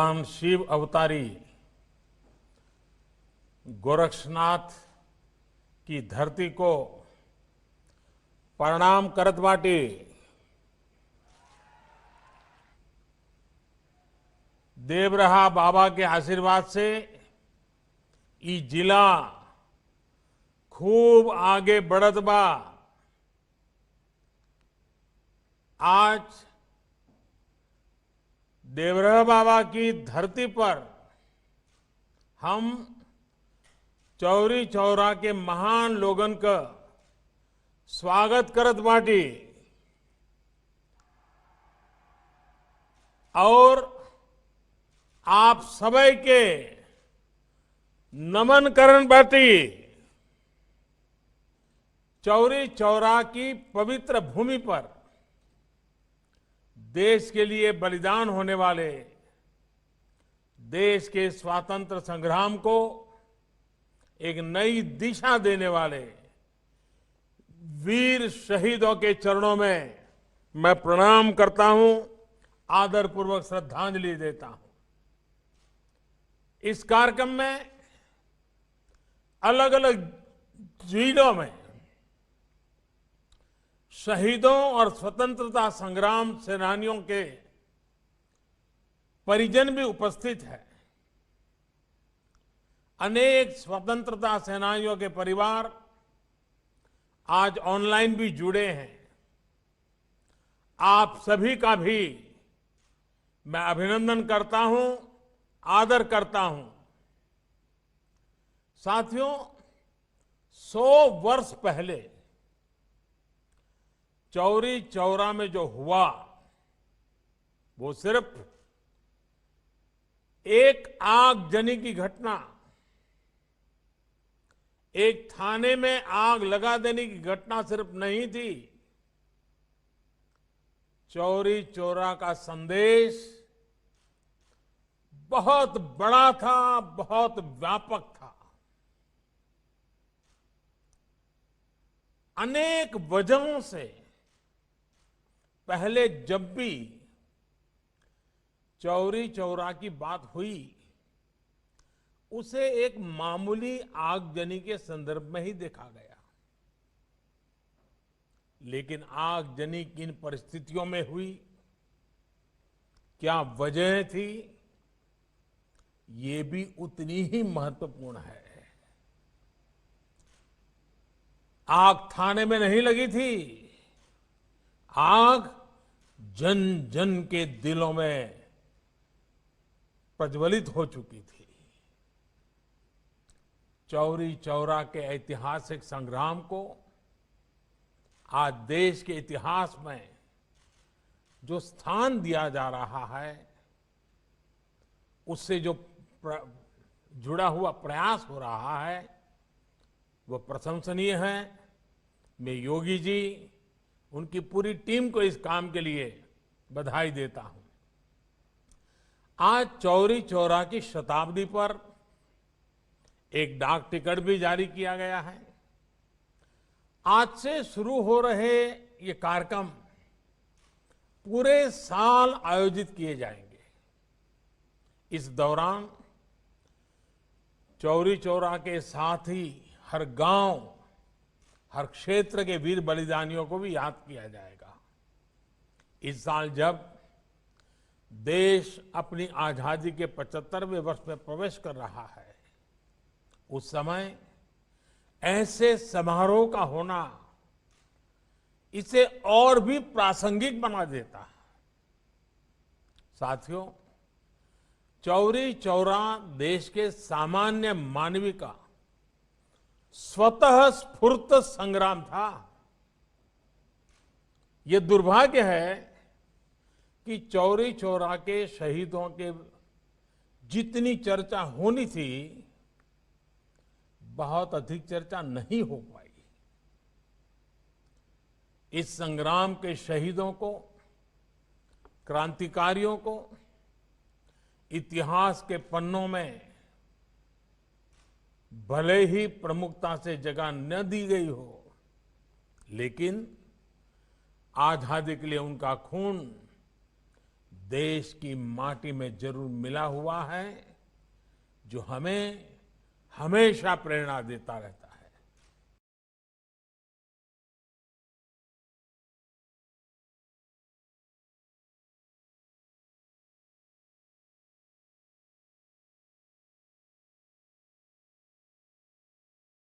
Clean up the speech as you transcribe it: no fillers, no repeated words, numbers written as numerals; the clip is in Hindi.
भगवान शिव अवतारी गोरक्षनाथ की धरती को प्रणाम करत बाटी। देवरहा बाबा के आशीर्वाद से ई जिला खूब आगे बढ़त बा। आज देवरहा बाबा की धरती पर हम चौरी चौरा के महान लोगन का स्वागत करत बाटी और आप सभी के नमन करन बाटी। चौरी चौरा की पवित्र भूमि पर देश के लिए बलिदान होने वाले, देश के स्वातंत्र संग्राम को एक नई दिशा देने वाले वीर शहीदों के चरणों में मैं प्रणाम करता हूं, आदरपूर्वक श्रद्धांजलि देता हूं। इस कार्यक्रम में अलग अलग जिलों में शहीदों और स्वतंत्रता संग्राम सेनानियों के परिजन भी उपस्थित हैं। अनेक स्वतंत्रता सेनानियों के परिवार आज ऑनलाइन भी जुड़े हैं। आप सभी का भी मैं अभिनंदन करता हूं, आदर करता हूं। साथियों, 100 वर्ष पहले चौरी चौरा में जो हुआ वो सिर्फ एक आगजनी की घटना, एक थाने में आग लगा देने की घटना सिर्फ नहीं थी। चौरी चौरा का संदेश बहुत बड़ा था, बहुत व्यापक था। अनेक वजहों से पहले जब भी चौरी चौरा की बात हुई उसे एक मामूली आगजनी के संदर्भ में ही देखा गया, लेकिन आगजनी किन परिस्थितियों में हुई, क्या वजह थी, ये भी उतनी ही महत्वपूर्ण है। आग थाने में नहीं लगी थी, आग जन जन के दिलों में प्रज्वलित हो चुकी थी। चौरी चौरा के ऐतिहासिक संग्राम को आज देश के इतिहास में जो स्थान दिया जा रहा है, उससे जो जुड़ा हुआ प्रयास हो रहा है वो प्रशंसनीय है। मैं योगी जी, उनकी पूरी टीम को इस काम के लिए बधाई देता हूं। आज चौरी चौरा की शताब्दी पर एक डाक टिकट भी जारी किया गया है। आज से शुरू हो रहे ये कार्यक्रम पूरे साल आयोजित किए जाएंगे। इस दौरान चौरी चौरा के साथ ही हर गांव, हर क्षेत्र के वीर बलिदानियों को भी याद किया जाएगा। इस साल जब देश अपनी आजादी के 75वें वर्ष में प्रवेश कर रहा है, उस समय ऐसे समारोह का होना इसे और भी प्रासंगिक बना देता है। साथियों, चौरी चौरा देश के सामान्य मानवी का स्वतः स्फूर्त संग्राम था। यह दुर्भाग्य है कि चौरी चौरा के शहीदों के जितनी चर्चा होनी थी, बहुत अधिक चर्चा नहीं हो पाई। इस संग्राम के शहीदों को, क्रांतिकारियों को इतिहास के पन्नों में भले ही प्रमुखता से जगह न दी गई हो, लेकिन आजादी के लिए उनका खून देश की माटी में जरूर मिला हुआ है, जो हमें हमेशा प्रेरणा देता रहता है।